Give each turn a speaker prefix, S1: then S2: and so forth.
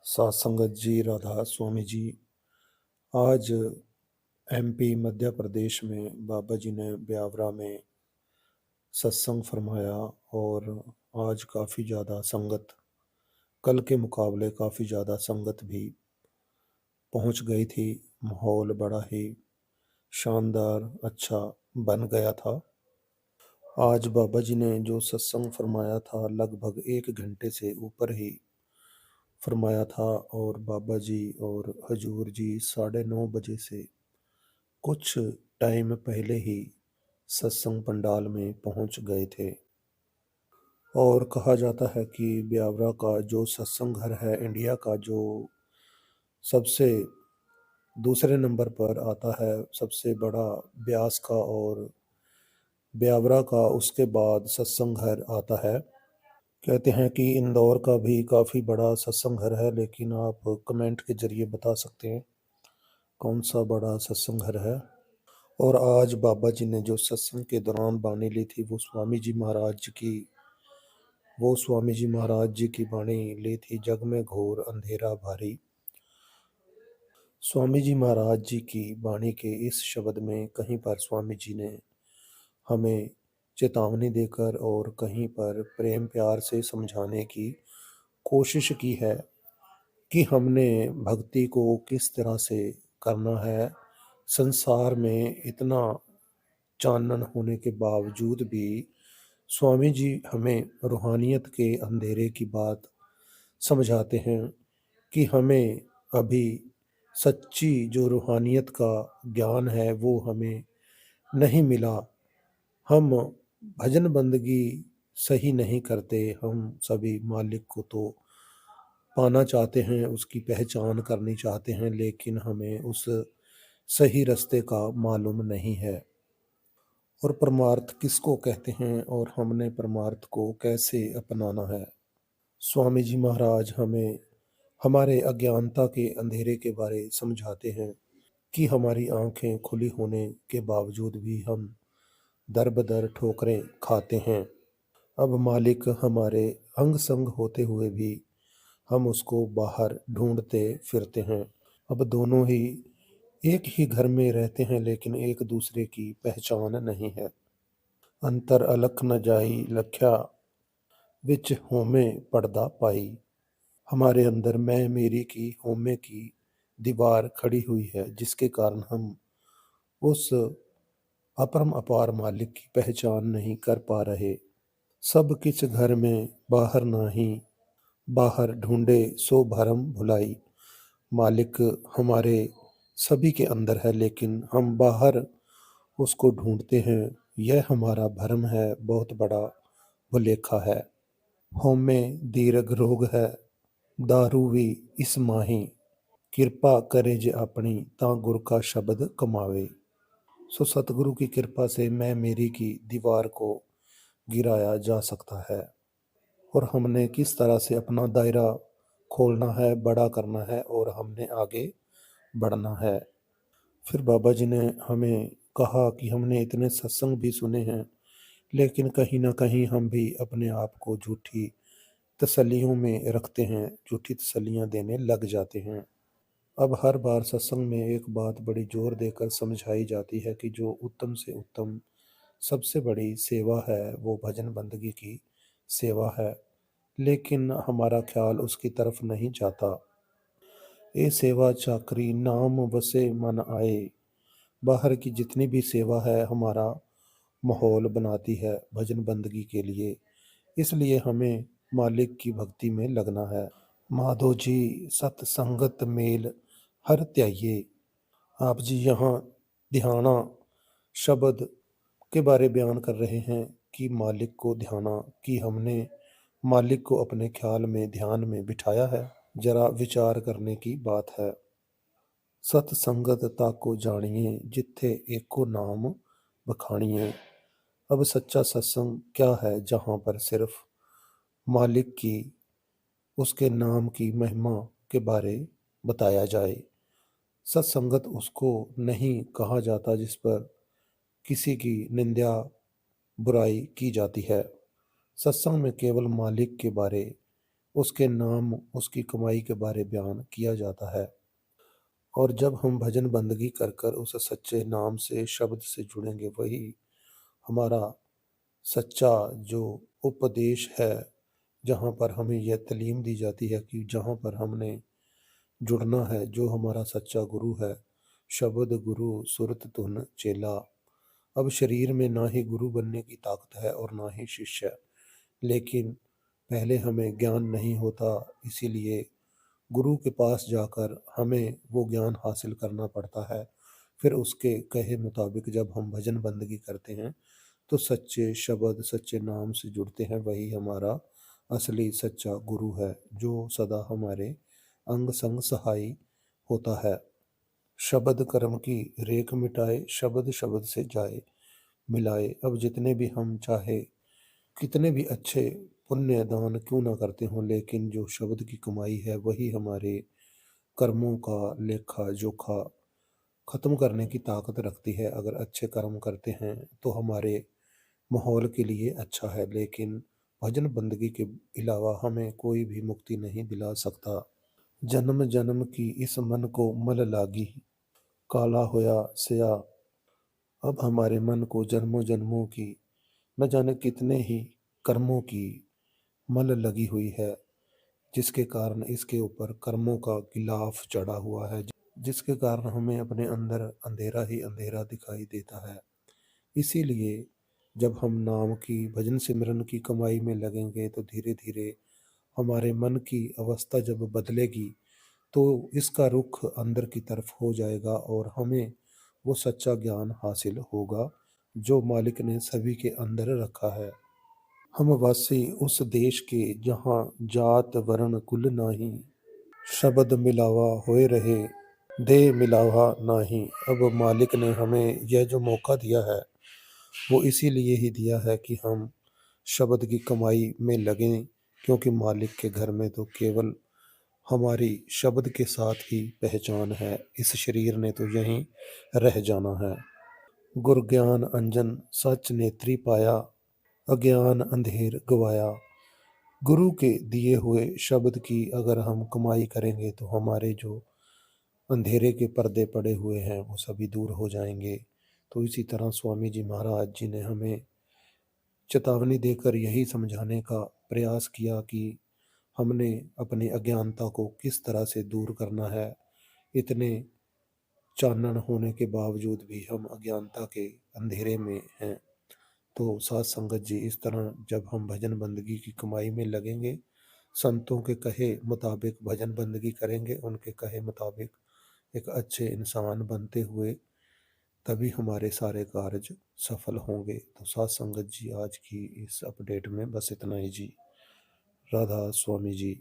S1: सात संगत जी, राधा स्वामी जी। आज एमपी मध्य प्रदेश में बाबा जी ने ब्यावरा में सत्संग फरमाया और आज काफ़ी ज़्यादा संगत, कल के मुकाबले काफ़ी ज़्यादा संगत भी पहुंच गई थी। माहौल बड़ा ही शानदार अच्छा बन गया था। आज बाबा जी ने जो सत्संग फरमाया था लगभग 1 घंटे से ऊपर ही फरमाया था और बाबा जी और हजूर जी 9:30 बजे से कुछ टाइम पहले ही सत्संग पंडाल में पहुंच गए थे। और कहा जाता है कि ब्यावरा का जो सत्संग घर है इंडिया का जो सबसे दूसरे नंबर पर आता है, सबसे बड़ा ब्यास का और ब्यावरा का उसके बाद सत्संग घर आता है। कहते हैं कि इंदौर का भी काफ़ी बड़ा सत्संग घर है, लेकिन आप कमेंट के जरिए बता सकते हैं कौन सा बड़ा सत्संग घर है। और आज बाबा जी ने जो सत्संग के दौरान बानी ली थी वो स्वामी जी महाराज जी की बानी ली थी, जग में घोर अंधेरा भारी। स्वामी जी महाराज जी की बानी के इस शब्द में कहीं पर स्वामी जी ने हमें चेतावनी देकर और कहीं पर प्रेम प्यार से समझाने की कोशिश की है कि हमने भक्ति को किस तरह से करना है। संसार में इतना चानन होने के बावजूद भी स्वामी जी हमें रूहानियत के अंधेरे की बात समझाते हैं कि हमें अभी सच्ची जो रूहानियत का ज्ञान है वो हमें नहीं मिला। हम भजन बंदगी सही नहीं करते, हम सभी मालिक को तो पाना चाहते हैं, उसकी पहचान करनी चाहते हैं, लेकिन हमें उस सही रास्ते का मालूम नहीं है। और परमार्थ किसको कहते हैं और हमने परमार्थ को कैसे अपनाना है। स्वामी जी महाराज हमें हमारे अज्ञानता के अंधेरे के बारे समझाते हैं कि हमारी आंखें खुली होने के बावजूद भी हम दर बदर ठोकरें खाते हैं। अब मालिक हमारे अंग संग होते हुए भी हम उसको बाहर ढूंढते फिरते हैं। अब दोनों ही एक ही घर में रहते हैं, लेकिन एक दूसरे की पहचान नहीं है। अंतर अलख न जाई लख्या विच होमे पर्दा पाई। हमारे अंदर मैं मेरी की होमे की दीवार खड़ी हुई है, जिसके कारण हम उस अपरम अपार मालिक की पहचान नहीं कर पा रहे। सब किछ घर में बाहर नाही, बाहर ढूंढे सो भरम भुलाई। मालिक हमारे सभी के अंदर है, लेकिन हम बाहर उसको ढूंढते हैं। यह हमारा भरम है, बहुत बड़ा भुलेखा है। होमे दीर्घ रोग है, दारू भी इस माही। किरपा करे जे अपनी ता गुर का शब्द कमावे। सो सतगुरु की कृपा से मैं मेरी की दीवार को गिराया जा सकता है। और हमने किस तरह से अपना दायरा खोलना है, बड़ा करना है और हमने आगे बढ़ना है। फिर बाबा जी ने हमें कहा कि हमने इतने सत्संग भी सुने हैं, लेकिन कहीं ना कहीं हम भी अपने आप को झूठी तसल्लियों में रखते हैं, झूठी तसल्लियां देने लग जाते हैं। अब हर बार सत्संग में एक बात बड़ी जोर देकर समझाई जाती है कि जो उत्तम से उत्तम सबसे बड़ी सेवा है वो भजन बंदगी की सेवा है, लेकिन हमारा ख्याल उसकी तरफ नहीं जाता। ये सेवा चाकरी नाम वसे मन आए। बाहर की जितनी भी सेवा है हमारा माहौल बनाती है भजन बंदगी के लिए, इसलिए हमें मालिक की भक्ति में लगना है। माधो जी सतसंगत मेल हर त्याइये। आप जी यहाँ ध्याना शब्द के बारे बयान कर रहे हैं कि मालिक को ध्याना, कि हमने मालिक को अपने ख्याल में ध्यान में बिठाया है। जरा विचार करने की बात है। सतसंगत ताको जानिए जिथे एको नाम बखानिए। अब सच्चा सत्संग क्या है, जहाँ पर सिर्फ मालिक की, उसके नाम की महिमा के बारे बताया जाए। सत्संगत उसको नहीं कहा जाता जिस पर किसी की निंदा बुराई की जाती है। सत्संग में केवल मालिक के बारे उसके नाम, उसकी कमाई के बारे बयान किया जाता है। और जब हम भजन बंदगी कर कर उस सच्चे नाम से, शब्द से जुड़ेंगे, वही हमारा सच्चा जो उपदेश है, जहाँ पर हमें यह तालीम दी जाती है कि जहाँ पर हमने जुड़ना है, जो हमारा सच्चा गुरु है, शब्द गुरु सुरत धुन चेला। अब शरीर में ना ही गुरु बनने की ताकत है और ना ही शिष्य, लेकिन पहले हमें ज्ञान नहीं होता, इसीलिए गुरु के पास जाकर हमें वो ज्ञान हासिल करना पड़ता है। फिर उसके कहे मुताबिक जब हम भजन बंदगी करते हैं तो सच्चे शब्द, सच्चे नाम से जुड़ते हैं, वही हमारा असली सच्चा गुरु है, जो सदा हमारे अंग संग सहाई होता है। शब्द कर्म की रेख मिटाए, शब्द शब्द से जाए मिलाए। अब जितने भी हम चाहे, कितने भी अच्छे पुण्य दान क्यों ना करते हों, लेकिन जो शब्द की कमाई है वही हमारे कर्मों का लेखा जोखा खत्म करने की ताकत रखती है। अगर अच्छे कर्म करते हैं तो हमारे माहौल के लिए अच्छा है, लेकिन भजन बंदगी के अलावा हमें कोई भी मुक्ति नहीं दिला सकता। जन्म जन्म की इस मन को मल लागी, काला होया सया। अब हमारे मन को जन्मों जन्मों की, न जाने कितने ही कर्मों की मल लगी हुई है, जिसके कारण इसके ऊपर कर्मों का गिलाफ चढ़ा हुआ है, जिसके कारण हमें अपने अंदर अंधेरा ही अंधेरा दिखाई देता है। इसीलिए जब हम नाम की, भजन सिमरन की कमाई में लगेंगे तो धीरे धीरे हमारे मन की अवस्था जब बदलेगी तो इसका रुख अंदर की तरफ हो जाएगा और हमें वो सच्चा ज्ञान हासिल होगा जो मालिक ने सभी के अंदर रखा है। हम वासी उस देश के जहाँ जात वर्ण कुल नाही, शब्द मिलावा होए रहे दे मिलावा नाही। अब मालिक ने हमें यह जो मौका दिया है वो इसीलिए ही दिया है कि हम शब्द की कमाई में लगें, क्योंकि मालिक के घर में तो केवल हमारी शब्द के साथ ही पहचान है। इस शरीर ने तो यहीं रह जाना है। गुर ज्ञान अंजन सच नेत्री पाया, अज्ञान अंधेर गवाया। गुरु के दिए हुए शब्द की अगर हम कमाई करेंगे तो हमारे जो अंधेरे के पर्दे पड़े हुए हैं वो सभी दूर हो जाएंगे। तो इसी तरह स्वामी जी महाराज जी ने हमें चेतावनी देकर यही समझाने का प्रयास किया कि हमने अपनी अज्ञानता को किस तरह से दूर करना है। इतने चानन होने के बावजूद भी हम अज्ञानता के अंधेरे में हैं। तो साथ संगत जी, इस तरह जब हम भजन बंदगी की कमाई में लगेंगे, संतों के कहे मुताबिक भजन बंदगी करेंगे, उनके कहे मुताबिक एक अच्छे इंसान बनते हुए, तभी हमारे सारे कार्य सफल होंगे। तो साथ संगत जी, आज की इस अपडेट में बस इतना ही जी। राधा स्वामी जी।